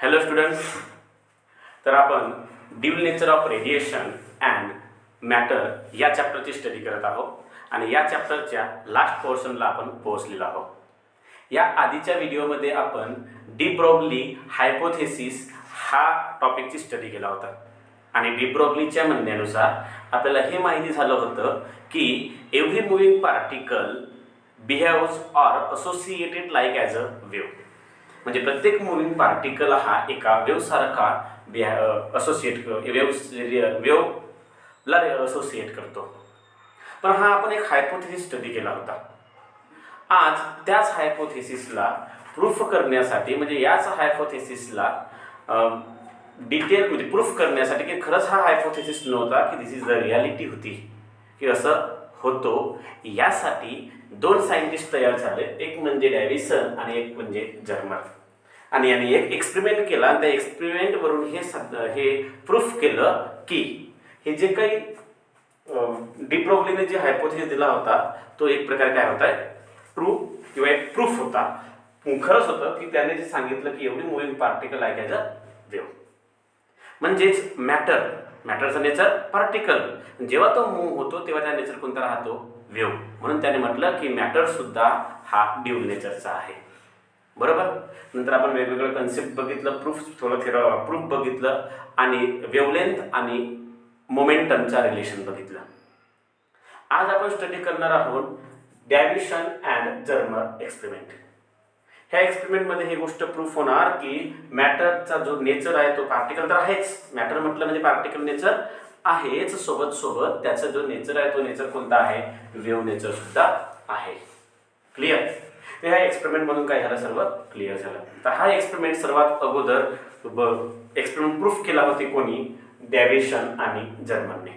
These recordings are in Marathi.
हॅलो स्टुडंट्स, तर आपण dual nature of radiation and matter या चॅप्टरची स्टडी करत आहोत आणि या चॅप्टरच्या लास्ट पोर्शनला आपण पोहोचलेलो आहोत. या आधीच्या व्हिडिओमध्ये आपण डी ब्रॉग्ली हायपोथेसिस हा टॉपिकची स्टडी केला होता आणि डी ब्रॉग्लीच्या म्हणण्यानुसार आपल्याला हे माहिती झालं होतं की every moving particle behaves or associated like as a wave. म्हणजे प्रत्येक मूव्हिंग पार्टिकल हा एका वेव्हसारखा वेव्हला असोसिएट करतो. पण हा आपण एक हायपोथेसिस स्टडी केला होता. आज त्याच हायपोथेसिसला प्रूफ करण्यासाठी म्हणजे याच हायपोथेसिसला डिटेल म्हणजे प्रूफ करण्यासाठी की खरंच हा हायपोथेसिस नव्हता की दिस इज द रियालिटी होती की असं होतो, यासाठी दोन सायंटिस्ट तयार झाले. एक म्हणजे डॅव्हिसन आणि एक म्हणजे जर्मर. आणि यांनी एक एक्सपेरिमेंट केला आणि त्या एक्सपेरिमेंटवरून हे प्रूफ केलं की हे जे काही डी ब्रॉग्लीने जे हायपोथेसिस दिला होता तो एक प्रकारे काय होता, ट्रू किंवा एक प्रूफ होता. खरंच होतं की त्याने जे सांगितलं की एवढी moving particle like as a wave. म्हणजेच मॅटरचा नेचर पार्टिकल, जेव्हा तो मूव्ह होतो तेव्हा त्या नेचर कोणता राहतो, वेव्ह. म्हणून त्याने म्हटलं की मॅटर सुद्धा हा ड्युअल नेचरचा आहे. बरोबर. नंतर आपण वेगवेगळं कन्सेप्ट बघितलं, प्रूफ बघितलं आणि वेवलेंथ आणि मोमेंटमचा रिलेशन बघितलं. आज आपण स्टडी करणार आहोत डॅव्हिसन अँड जर्मर एक्सपेरिमेंट. ह्या एक्सपेरिमेंटमध्ये ही गोष्ट प्रूफ होणार की मॅटरचा जो नेचर आहे तो पार्टिकल तर आहेच. मॅटर म्हटलं म्हणजे पार्टिकल नेचर आहेच, सोबत त्याचा जो नेचर आहे तो नेचर कोणता आहे, वेव्ह नेचर सुद्धा आहे. क्लिअर. तर ह्या एक्सपेरिमेंटमधून काय झालं, सर्व क्लिअर झालं. तर हा एक्सपेरिमेंट सर्वात अगोदर एक्सपेरिमेंट प्रूफ केला होते कोणी, डॅव्हिसन आणि जर्मनने.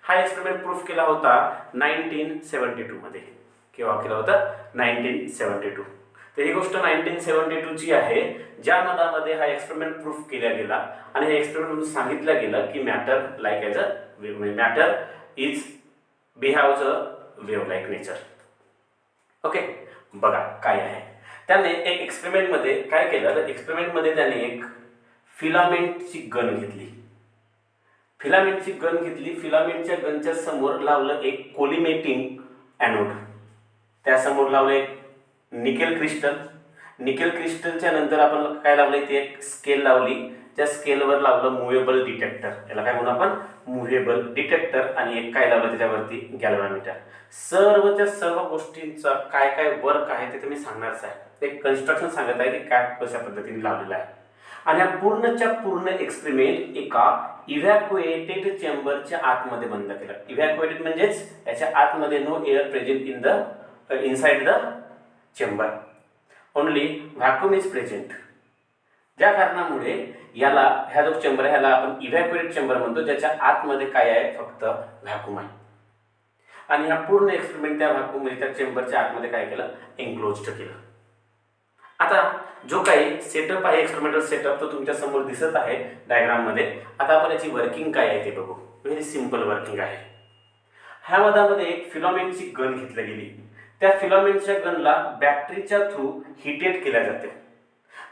हा एक्सपेरिमेंट प्रूफ केला होता 1972 मध्ये. केव्हा केला होता, 1972. तर ही गोष्ट 1972 ची आहे, ज्या मधामध्ये हा एक्सपेरिमेंट प्रूफ केला गेला आणि हे एक्सपेरिमेंट सांगितलं गेलं की matter like as a wave, matter is behaves a wave like nature. Okay. बघा काय आहे. त्याने एक एक्सपेरिमेंटमध्ये काय केलं, तर एक्सपेरिमेंटमध्ये त्याने एक फिलामेंटची गन घेतली. फिलामेंटच्या गनच्या समोर लावलं एक कोलिमेटिंग ॲनोड. त्यासमोर लावलं एक निकेल क्रिस्टलच्या नंतर आपण काय लावलं, ती एक स्केल लावली. त्या स्केलवर लावलं मुव्हेबल डिटेक्टर. याला काय म्हणू आपण, मुव्हेबल डिटेक्टर. आणि एक काय लावलं त्याच्यावरती, गॅल्व्हॅनोमीटर. सर्वच्या सर्व गोष्टींचा काय काय वर्क आहे ते तुम्ही सांगणारच आहे. एक कन्स्ट्रक्शन सांगत आहे की काय कशा पद्धतीने लावलेलं आहे. आणि हा पूर्णच्या पूर्ण एक्सपेरिमेंट एका इव्हॅक्युएटेड चेंबरच्या आतमध्ये बंद केला. इव्हॅक्युएटेड म्हणजेच याच्या आतमध्ये no air present inside the chamber, only vacuum is present. ज्या कारणामुळे ह्या जो चेंबर आहे ह्याला आपण इव्हॅक्युएटेड चेंबर म्हणतो, ज्याच्या आतमध्ये काय आहे, फक्त व्हॅक्यूम आहे. आणि हा पूर्ण एक्सपेरिमेंट त्या व्हॅक्यूम त्या चेंबरच्या आतमध्ये काय केलं, एन्क्लोज्ड केलं. आता जो काही सेटअप आहे, एक्सपेरिमेंटल सेटअप, तो तुमच्या समोर दिसत आहे डायग्राम मध्ये. आता आपण याची वर्किंग काय आहे ते बघू. व्हेरी सिंपल वर्किंग आहे. ह्यामध्ये एक फिलामेंटची गन घेतली गेली. त्या फिलामेंटच्या गनला बॅटरीच्या थ्रू हिटेट केल्या जाते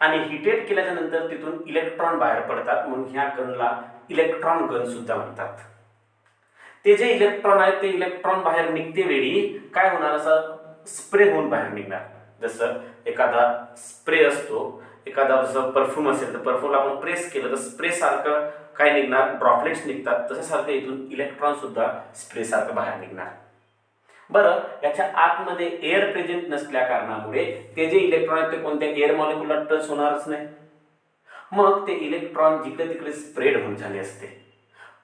आणि हिटेट केल्याच्या नंतर तिथून इलेक्ट्रॉन बाहेर पडतात, म्हणून ह्या गनला इलेक्ट्रॉन गन सुद्धा म्हणतात. ते जे इलेक्ट्रॉन आहेत ते इलेक्ट्रॉन बाहेर निघते वेळी काय होणार, असं स्प्रे होऊन बाहेर निघणार. जसं एखादा स्प्रे असतो, एखादा जसं परफ्यूम असेल तर परफ्यूमला आपण प्रेस केलं तर स्प्रे सारखं काय निघणार, ड्रॉपलेट्स निघतात. तशासारखं इथून इलेक्ट्रॉन सुद्धा स्प्रे सारखं बाहेर निघणार. बरं, याच्या आतमध्ये एअर प्रेझेंट नसल्या कारणामुळे ते जे इलेक्ट्रॉन आहेत ते कोणत्या एअर मॉलिक्युलला टच होणारच नाही. मग ते इलेक्ट्रॉन जिकडे तिकडे स्प्रेड होऊन झाले असते.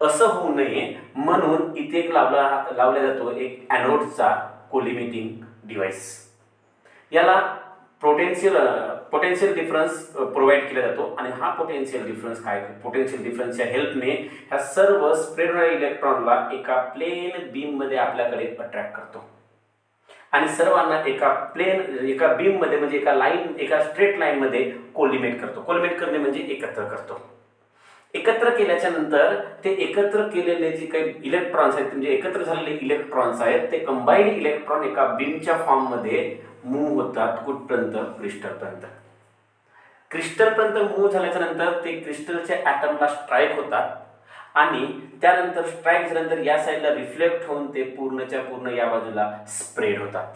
असं होऊ नये म्हणून इथे एक लावला जातो एक ॲनोडचा कोलिमेटिंग डिव्हाइस. याला पोटेन्शियल डिफरन्स प्रोव्हाइड केला जातो आणि हा पोटेन्शियल डिफरन्सच्या हेल्पने ह्या सर्व स्प्रेड होणाऱ्या इलेक्ट्रॉनला एका प्लेन बीम मध्ये आपल्याकडे अट्रॅक्ट करतो आणि सर्वांना एका बीम मध्ये म्हणजे एका स्ट्रेट लाईन मध्ये कोलिमेट करतो. कोलिमेट करणे म्हणजे एकत्र करतो. एकत्र केल्याच्या नंतर ते एकत्र केलेले जे काही इलेक्ट्रॉन्स आहेत म्हणजे एकत्र झालेले इलेक्ट्रॉन्स आहेत ते कंबाईंड इलेक्ट्रॉन एका बीमच्या फॉर्म मध्ये मूव्ह होतात कुठपर्यंत, क्रिस्टलपर्यंत. क्रिस्टलपर्यंत मूव्ह झाल्याच्या नंतर ते क्रिस्टलच्या ॲटमला स्ट्राईक होतात आणि त्यानंतर स्ट्राईक झाल्यानंतर या साईडला रिफ्लेक्ट होऊन ते पूर्णच्या पूर्ण या बाजूला स्प्रेड होतात.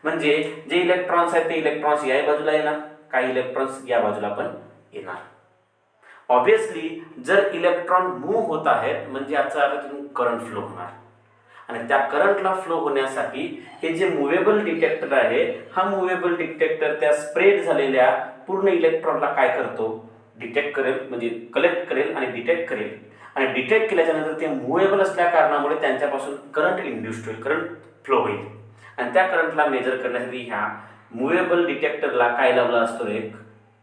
म्हणजे जे इलेक्ट्रॉन्स आहेत ते इलेक्ट्रॉन्स या बाजूला येणार, काही इलेक्ट्रॉन्स या बाजूला पण येणार. ऑब्विसली जर इलेक्ट्रॉन मूव्ह होत आहेत म्हणजे याचा अर्थ करंट फ्लो होणार आणि त्या करंटला फ्लो होण्यासाठी हे जे मुव्हेबल डिटेक्टर आहे हा मुव्हेबल डिटेक्टर त्या स्प्रेड झालेल्या पूर्ण इलेक्ट्रॉनला काय करतो, डिटेक्ट करेल, म्हणजे कलेक्ट करेल आणि डिटेक्ट करेल आणि डिटेक्ट केल्याच्या नंतर ते मुव्हेबल असल्या कारणामुळे त्यांच्यापासून करंट इंड्यूस्ड होईल, करंट फ्लो होईल आणि त्या करंटला मेजर करण्यासाठी ह्या मुव्हेबल डिटेक्टरला काय लावला असतो,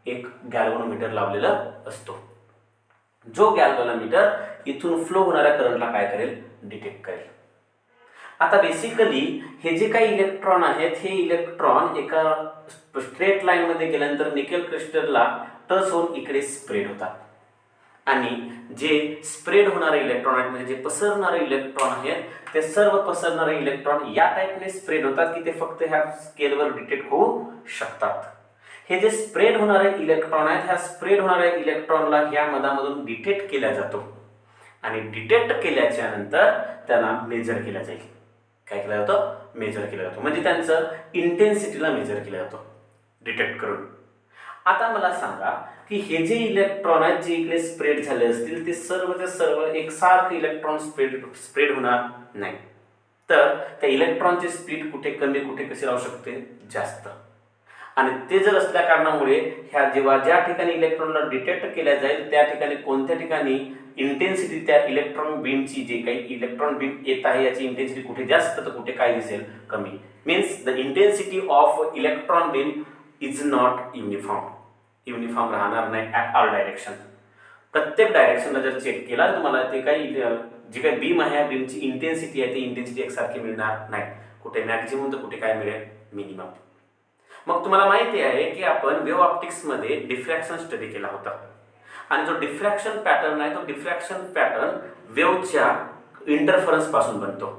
एक गॅल्व्हनोमीटर लावलेला असतो. जो गॅल्व्हनोमीटर इथून फ्लो होणाऱ्या करंटला काय करेल, डिटेक्ट करेल. आता बेसिकली हे जे काही इलेक्ट्रॉन आहेत हे इलेक्ट्रॉन एका स्ट्रेट लाईन मध्ये गेल्यानंतर निकेल क्रिस्टलला टच होऊन इकडे स्प्रेड होतात आणि जे स्प्रेड होणारे इलेक्ट्रॉन आहेत म्हणजे जे पसरणारे इलेक्ट्रॉन आहेत ते सर्व पसरणारे इलेक्ट्रॉन या टाईपने स्प्रेड होतात की ते फक्त ह्या स्केलवर डिटेक्ट होऊ शकतात. हे जे स्प्रेड होणारे इलेक्ट्रॉन आहेत ह्या स्प्रेड होणाऱ्या इलेक्ट्रॉनला ह्या मधामधून डिटेक्ट केला जातो आणि डिटेक्ट केल्याच्या नंतर त्यांना मेजर केला जाईल. काय केलं जातं, मेजर केलं जातो, म्हणजे त्यांचं इंटेन्सिटीला मेजर केलं जातो डिटेक्ट करून. आता मला सांगा की हे जे इलेक्ट्रॉन आहेत जे इकडे स्प्रेड झाले असतील ते सर्व एकसारखे इलेक्ट्रॉन स्प्रेड होणार नाही, तर त्या इलेक्ट्रॉनचे स्पीड कुठे कमी कुठे कसे राहू शकते, जास्त. आणि ते जर असल्या कारणामुळे ह्या जेव्हा ज्या ठिकाणी इलेक्ट्रॉनला डिटेक्ट केल्या जाईल त्या ठिकाणी कोणत्या ठिकाणी इंटेन्सिटी त्या इलेक्ट्रॉन बीमची जे काही इलेक्ट्रॉन बीम येत आहे याची इंटेन्सिटी कुठे जास्त तर कुठे काय दिसेल, कमी. Means the intensity of electron beam is not uniform राहणार नाही ॲट ऑल डायरेक्शन. प्रत्येक डायरेक्शनला जर चेक केला तर तुम्हाला ते काही जे काही बीम आहे या बीमची इंटेन्सिटी आहे ती इंटेन्सिटी एकसारखी मिळणार नाही, कुठे मॅक्झिमम तर कुठे काय मिळेल, मिनिमम. मग तुम्हाला माहिती आहे की आपण वेव्ह ऑप्टिक्समध्ये डिफ्रॅक्शन स्टडी केला होता आणि जो डिफ्रॅक्शन पॅटर्न आहे तो डिफ्रॅक्शन पॅटर्न वेव्हच्या इंटरफरन्स पासून बनतो.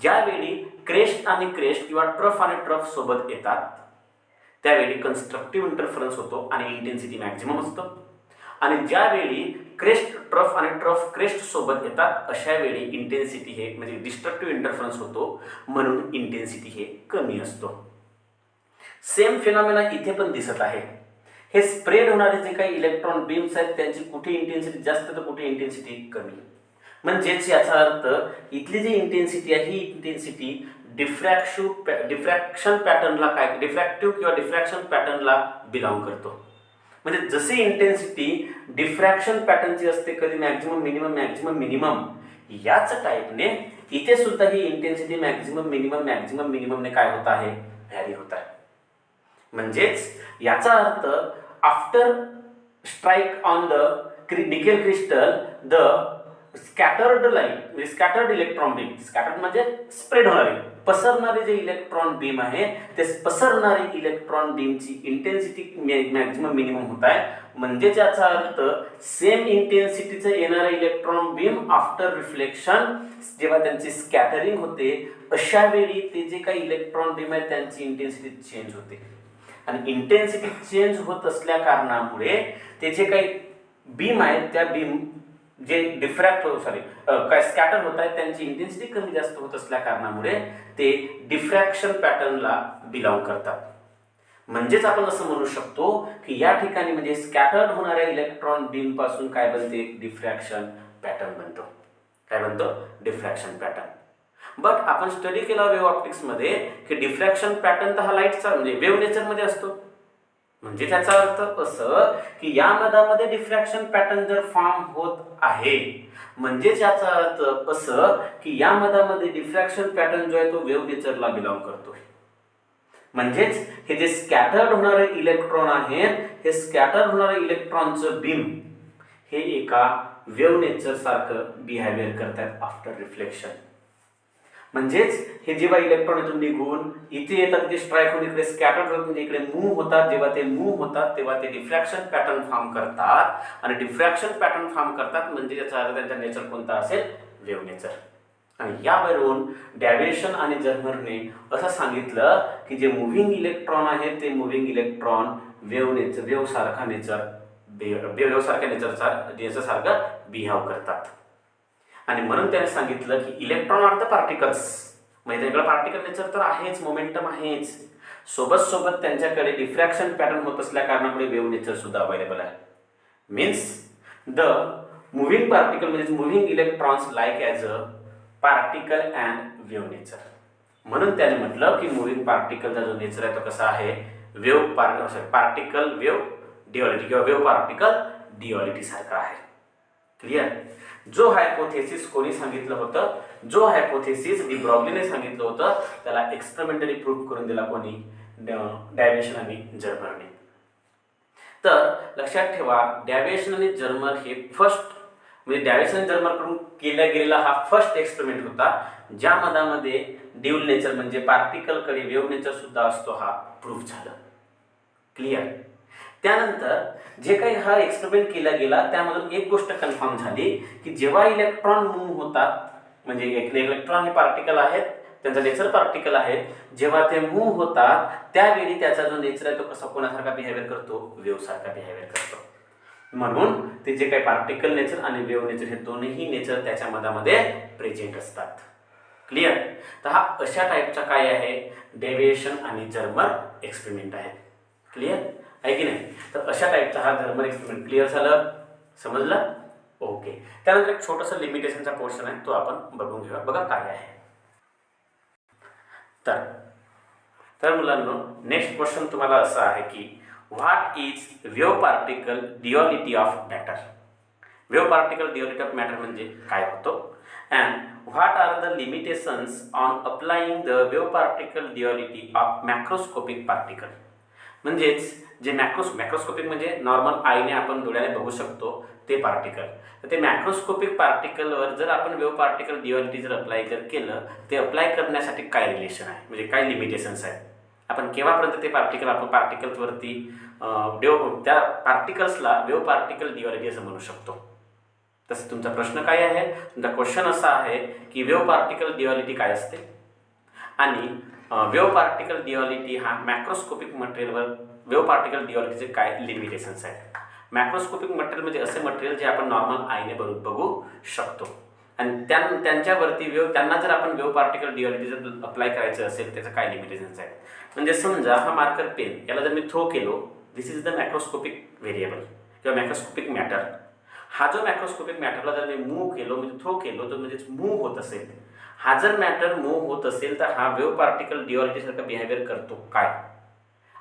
ज्यावेळी क्रेस्ट आणि क्रेस्ट किंवा ट्रफ आणि ट्रफ सोबत येतात त्यावेळी कन्स्ट्रक्टिव्ह इंटरफरन्स होतो आणि इंटेन्सिटी मॅक्झिमम असतो आणि ज्यावेळी क्रेस्ट ट्रफ आणि ट्रफ क्रेस्ट सोबत येतात अशा वेळी इंटेन्सिटी हे म्हणजे डिस्ट्रक्टिव्ह इंटरफरन्स होतो म्हणून इंटेन्सिटी हे कमी असतो. सेम फिनॉमिना इथे पण दिसत आहे. हे स्प्रेड होणारे जे काही इलेक्ट्रॉन बीम्स आहेत त्यांची कुठे इंटेन्सिटी जास्त तर कुठे इंटेन्सिटी कमी, म्हणजेच याचा अर्थ इथली जी इंटेन्सिटी आहे ही इंटेन्सिटी डिफ्रॅक्शन पॅटर्नला काय डिफ्रॅक्टिव्ह किंवा डिफ्रॅक्शन पॅटर्नला बिलॉंग करतो. म्हणजे जशी इंटेन्सिटी डिफ्रॅक्शन पॅटर्नची असते कधी मॅक्झिमम मिनिमम याच टाईपने इथे सुद्धा ही इंटेन्सिटी मॅक्झिमम मिनिममने काय होत आहे, व्हॅरी होत आहे. म्हणजेच याचा अर्थ after strike on the nickel crystal the scattered light म्हणजे स्कॅटर्ड इलेक्ट्रॉन बीम, स्कॅटर्ड म्हणजे स्प्रेड होणारे पसरणारे जे इलेक्ट्रॉन बीम आहे ते पसरणारी इलेक्ट्रॉन बीमची इंटेन्सिटी मॅक्झिमम मिनिमम होत आहे. म्हणजेच याचा अर्थ सेम इंटेन्सिटीचं येणारं इलेक्ट्रॉन बीम आफ्टर रिफ्लेक्शन जेव्हा त्यांची स्कॅटरिंग होते अशा वेळी ते जे काही इलेक्ट्रॉन बीम आहे त्यांची इंटेन्सिटी चेंज होते आणि इंटेन्सिटी चेंज होत असल्या कारणामुळे ते जे काही बीम आहेत त्या बीम जे काय स्कॅटर होत आहेत त्यांची इंटेन्सिटी कमी जास्त होत असल्या कारणामुळे ते डिफ्रॅक्शन पॅटर्नला बिलॉंग करतात. म्हणजेच आपण असं म्हणू शकतो की या ठिकाणी म्हणजे स्कॅटर्ड होणाऱ्या इलेक्ट्रॉन बीम पासून काय बनते, डिफ्रॅक्शन पॅटर्न बनतो. काय बनतो, डिफ्रॅक्शन पॅटर्न. बट आपण स्टडी केला वेव्ह ऑप्टिक्समध्ये की डिफ्रॅक्शन पॅटर्न तर हा लाईटचा म्हणजे वेव्ह नेचरमध्ये असतो. म्हणजे त्याचा अर्थ असं की या मधामध्ये डिफ्रॅक्शन पॅटर्न जर फॉर्म होत आहे म्हणजेच याचा अर्थ असं की या मधामध्ये डिफ्रॅक्शन पॅटर्न जो आहे तो वेव्ह नेचरला बिलॉंग करतो. म्हणजेच हे जे स्कॅटर्ड होणारे इलेक्ट्रॉन आहेत हे स्कॅटर होणारे इलेक्ट्रॉनचं बीम हे एका वेव्ह नेचर सारखं बिहेवियर करतात आफ्टर रिफ्लेक्शन. म्हणजेच हे जेव्हा इलेक्ट्रॉन इथून निघून इथे येतात ते स्ट्राईक होऊन इकडे स्कॅटर्ड होतात म्हणजे इकडे मूव्ह होतात. जेव्हा ते मूव्ह होतात तेव्हा ते डिफ्रॅक्शन पॅटर्न फॉर्म करतात आणि डिफ्रॅक्शन पॅटर्न फॉर्म करतात म्हणजे याचा अर्थ त्यांचा नेचर कोणता असेल, वेव्ह नेचर. आणि यावरून डॅव्हिएशन आणि जर्मरने असं सांगितलं की जे मुव्हिंग इलेक्ट्रॉन आहेत ते मुव्हिंग इलेक्ट्रॉन वेव्ह सारखा नेचरचा बिहेव करतात. आणि म्हणून त्याने सांगितलं की इलेक्ट्रॉन आर द पार्टिकल्स. म्हणजे त्याकडे पार्टिकल नेचर तर आहेच, मोमेंटम आहेच, सोबत त्यांच्याकडे डिफ्रॅक्शन पॅटर्न होत असल्या कारणामुळे वेव्ह नेचर सुद्धा अवेलेबल आहे. मीन्स द मुव्हिंग पार्टिकल म्हणजे moving electrons like as a particle and wave nature. म्हणून त्याने म्हटलं की मुव्हिंग पार्टिकलचा जो नेचर आहे तो कसा आहे, पार्टिकल वेव्ह डिओलिटी किंवा वेव्ह पार्टिकल डिओलिटी सारखा आहे. क्लिअर. जो हायपोथेसिस कोणी सांगितलं होतं, जो हायपोथेसिस डी ब्रॉग्लीने सांगितलं होतं, त्याला एक्सपेरिमेंटली प्रूव्ह करून दिला कोणी, डॅव्हिएशन आणि जर्मरने. तर लक्षात ठेवा, डॅव्हिएशन आणि जर्मर हे फर्स्ट म्हणजे डॅव्हिएशन आणि जर्मरकडून केला गेलेला हा फर्स्ट एक्सपेरिमेंट होता, ज्या मधामध्ये ड्युअल नेचर म्हणजे पार्टिकलकडे वेव्ह नेचर सुद्धा असतो हा प्रूव्ह झालं. क्लिअर. त्यानंतर जे काही हा एक्सपेरिमेंट केला गेला त्यामधून एक गोष्ट कन्फर्म झाली की जेव्हा इलेक्ट्रॉन मूव्ह होतात, म्हणजे इलेक्ट्रॉन हे पार्टिकल आहेत, त्यांचा नेचर पार्टिकल आहे, जेव्हा ते मूव्ह होतात त्यावेळी त्याचा जो नेचर आहे तो कसा कोणासारखा बिहेवियर करतो, वेव्ह सारखा बिहेवियर करतो. म्हणून ते जे काही पार्टिकल नेचर आणि वेव्ह नेचर हे दोन्ही नेचर त्याच्या मधामध्ये प्रेझेंट असतात. क्लिअर. तर हा अशा टाईपचा काय आहे, डेव्हिएशन आणि जर्मर एक्सपेरिमेंट आहे. क्लिअर आहे की नाही. तर अशा टाईपचा हा जर्मर एक्सपेरिमेंट. क्लिअर झालं, समजलं. ओके. त्यानंतर एक छोटासा लिमिटेशनचा पोर्शन आहे तो आपण बघून घेऊया. बघा काय आहे. तर मुलांनो, नेक्स्ट क्वेश्चन तुम्हाला असा आहे की what is wave particle duality of matter. Wave particle duality of matter म्हणजे काय होतो, and what are the limitations on applying the wave particle duality of macroscopic particle. म्हणजेच जे मॅक्रोस्कोपिक म्हणजे नॉर्मल आईने आपण डोळ्याने बघू शकतो ते पार्टिकल. तर ते मॅक्रोस्कोपिक पार्टिकलवर जर आपण वेव्ह पार्टिकल डिओलिटी जर अप्लाय केलं, ते अप्लाय करण्यासाठी काय रिलेशन आहे, म्हणजे काय लिमिटेशन्स आहेत, आपण केव्हापर्यंत ते आपण पार्टिकल्सवरती त्या पार्टिकल्सला वेव्ह पार्टिकल डिओलिटी असं म्हणू शकतो. तसं तुमचा प्रश्न काय आहे, तुमचा क्वेश्चन असा आहे की वेव्ह पार्टिकल डिओलिटी काय असते आणि वेव्ह पार्टिकल डिओलिटी हा मॅक्रोस्कोपिक मटेरियलवर वेव्ह पार्टिकल डिओलिटीचे काय लिमिटेशन्स आहेत. मॅक्रोस्कोपिक मटेरियल म्हणजे असे मटेरियल जे आपण नॉर्मल आईने बघू शकतो आणि त्यांच्यावरती त्यांना जर आपण वेव्ह पार्टिकल डिओलिटी जर अप्लाय करायचं असेल त्याचं काय लिमिटेशन्स आहेत. म्हणजे समजा हा मार्कर पेन, याला जर मी थ्रो केलो, दिस इज द मॅक्रोस्कोपिक व्हेरिएबल किंवा मॅक्रोस्कोपिक मॅटर. हा जो मॅक्रोस्कोपिक मॅटरला जर मी मूव्ह केलो म्हणजे थ्रो केलो तर म्हणजेच मूव्ह होत असेल, हा जर मॅटर मूव्ह होत असेल तर हा वेव्ह पार्टिकल डिओलिटी सारखा बिहेवियर करतो काय,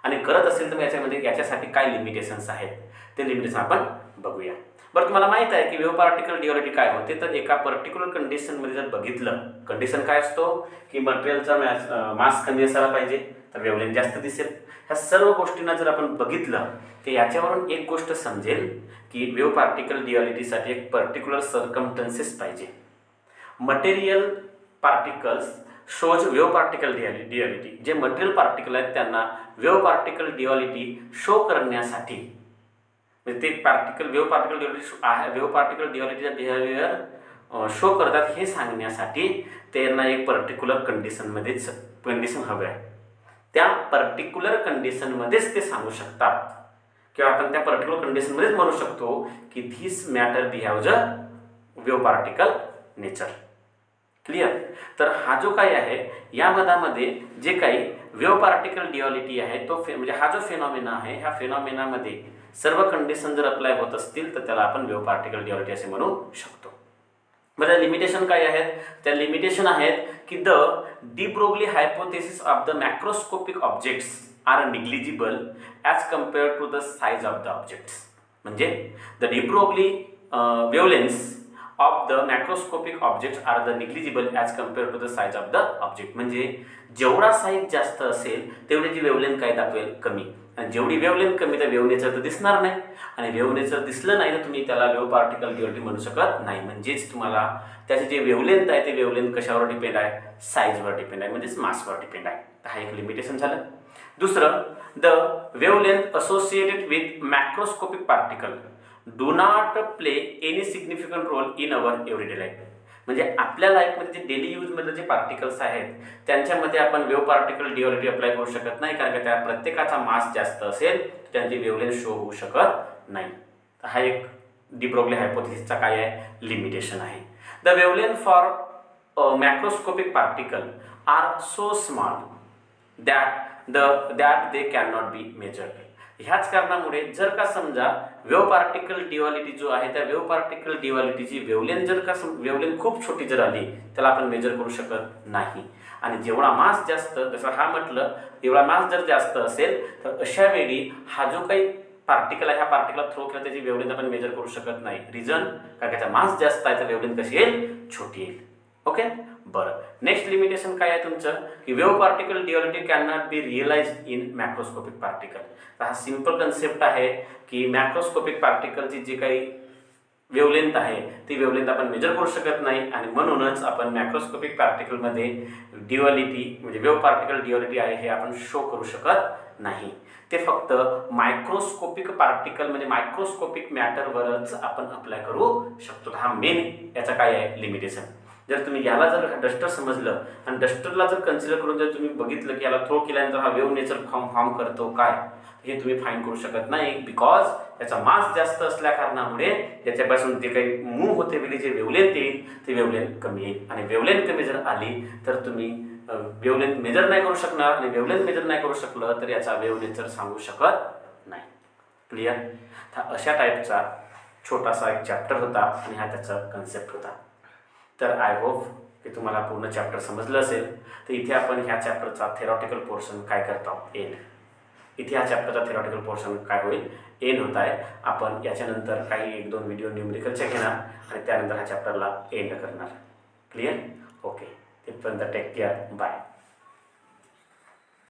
आणि करत असेल तर याच्यासाठी काय लिमिटेशन्स आहेत ते लिमिटेशन आपण बघूया. बरं, तुम्हाला माहित आहे की वेव्ह पार्टिकल डिओलिटी काय होते. तर एका पर्टिक्युलर कंडिशनमध्ये जर बघितलं, कंडिशन काय असतो की मटेरियलचा मास कमी असायला पाहिजे तर वेव्हलेंथ जास्त दिसेल. ह्या सर्व गोष्टींना जर आपण बघितलं तर याच्यावरून एक गोष्ट समजेल की वेव्ह पार्टिकल डिओलिटीसाठी एक पर्टिक्युलर सर्कमस्टन्सेस पाहिजे. Material particles shows wave particle duality. जे मटेरियल पार्टिकल आहेत त्यांना वेव्ह पार्टिकल डिओलिटी शो करण्यासाठी, म्हणजे ते वेव्ह पार्टिकल डिओलिटीचा बिहेवियर शो करतात हे सांगण्यासाठी त्यांना एक पर्टिक्युलर कंडिशन हवं आहे. त्या पर्टिक्युलर कंडिशनमध्येच ते सांगू शकतात किंवा आपण त्या पर्टिक्युलर कंडिशनमध्येच म्हणू शकतो की this matter behaves a wave particle nature. Clear. तर हा जो काही आहे या मधामध्ये जे काही वेव्ह पार्टिकल डिओलिटी आहे तो म्हणजे हा जो फेनॉमेना आहे, ह्या फेनॉमेनामध्ये सर्व कंडिशन जर अप्लाय होत असतील तर त्याला आपण वेव्ह पार्टिकल डिओलिटी असे म्हणू शकतो. बरं, लिमिटेशन काय आहेत. त्या लिमिटेशन आहेत की the de Broglie hypothesis of the macroscopic objects are negligible as compared to the size of the objects. म्हणजे the de Broglie wavelengths of the macroscopic objects are the negligible as compared to the size of the object. म्हणजे जेवढा साईज जास्त असेल तेवढी जी वेव्हलेंथ काय दाखवेल, कमी. आणि जेवढी वेव्हलेंथ कमी तर वेव्ह नेचर तर दिसणार नाही, आणि वेव्ह नेचर दिसलं नाही तर तुम्ही त्याला वेव्ह पार्टिकल डिओलिटी म्हणू शकत नाही. म्हणजेच तुम्हाला त्याचे जे वेव्हलेंथ आहे ते वेव्हलेंथ कशावर डिपेंड आहे, साईजवर डिपेंड आहे, म्हणजेच मासवर डिपेंड आहे. तर हा एक लिमिटेशन झालं. दुसरं, the wavelength associated with macroscopic particle do not play any significant role in our everyday life. म्हणजे आपल्या लाईफमध्ये जे डेली यूजमध्ये जे पार्टिकल्स आहेत त्यांच्यामध्ये आपण वेव्ह पार्टिकल ड्युअलिटी अप्लाय करू शकत नाही, कारण का त्या प्रत्येकाचा मास जास्त असेल त्यांची वेव्हलेंथ शो होऊ शकत नाही. तर हा एक डी ब्रोगली हायपोथेसिसचा काय आहे, लिमिटेशन आहे. The wavelength for macroscopic particle are so small that they can not be measured. ह्याच कारणामुळे जर का समजा वेव्ह पार्टिकल ड्युअलिटी जो आहे त्या वेव्ह पार्टिकल ड्युअलिटीची वेव्हलेंथ जर का वेव्हलेंथ खूप छोटी जर आली त्याला आपण मेजर करू शकत नाही. आणि जेवढा मास जास्त, जसं हा म्हटलं एवढा मास जर जास्त असेल तर अशा वेळी हा जो काही पार्टिकल आहे ह्या पार्टिकलला थ्रो केला त्याची वेव्हलेंथ आपण मेजर करू शकत नाही. रिझन कारण त्याचा मास जास्त आहे तर वेव्हलेंथ कशी येईल, छोटी येईल. ओके, बरं. नेक्स्ट लिमिटेशन काय आहे तुमचं, की wave particle duality can not be realised in macroscopic particle. तर हा सिंपल कन्सेप्ट आहे की मॅक्रोस्कोपिक पार्टिकलची जी काही वेव्हलेंथ आहे ती वेव्हलेंथ आपण मेजर करू शकत नाही आणि म्हणूनच आपण मॅक्रोस्कोपिक पार्टिकलमध्ये ड्युअलिटी म्हणजे वेव्ह पार्टिकल ड्युअलिटी आहे हे आपण शो करू शकत नाही. ते फक्त मायक्रोस्कोपिक पार्टिकल म्हणजे मायक्रोस्कोपिक मॅटरवरच आपण अप्लाय करू शकतो. हा मेन याचा काय आहे, लिमिटेशन. जर तुम्ही याला जर डस्टर समजलं आणि डस्टरला जर कन्सिडर करून जर तुम्ही बघितलं की याला थ्रो केल्यानंतर हा वेव्ह नेचर फॉर्म करतो काय, हे तुम्ही फाईन करू शकत नाही. बिकॉज याचा मास जास्त असल्या कारणामुळे याच्यापासून जे काही मूव्ह होते वेळी जे वेव्हलेंथ येईल ती वेव्हलेंथ कमी येईल. आणि वेव्हलेंथ कमी जर आली तर तुम्ही वेव्हलेंथ मेजर नाही करू शकणार आणि वेव्हलेंथ मेजर नाही करू शकलं तर याचा वेव्ह नेचर सांगू शकत नाही. क्लिअर. तर अशा टाईपचा छोटासा एक चॅप्टर होता आणि हा त्याचा कन्सेप्ट होता. तर आय होप की तुम्हाला पूर्ण चॅप्टर समजलं असेल. तर इथे आपण ह्या चॅप्टरचा थेरॉटिकल पोर्शन काय करतो, एंड. इथे ह्या चॅप्टरचा थेरॉटिकल पोर्शन काय होईल, एंड होत आहे. आपण याच्यानंतर काही 1-2 व्हिडिओ न्यूमरिकलचे घेणार आणि त्यानंतर ह्या चॅप्टरला एंड करणार. क्लिअर. ओके, तिथपर्यंत टेक केअर, बाय.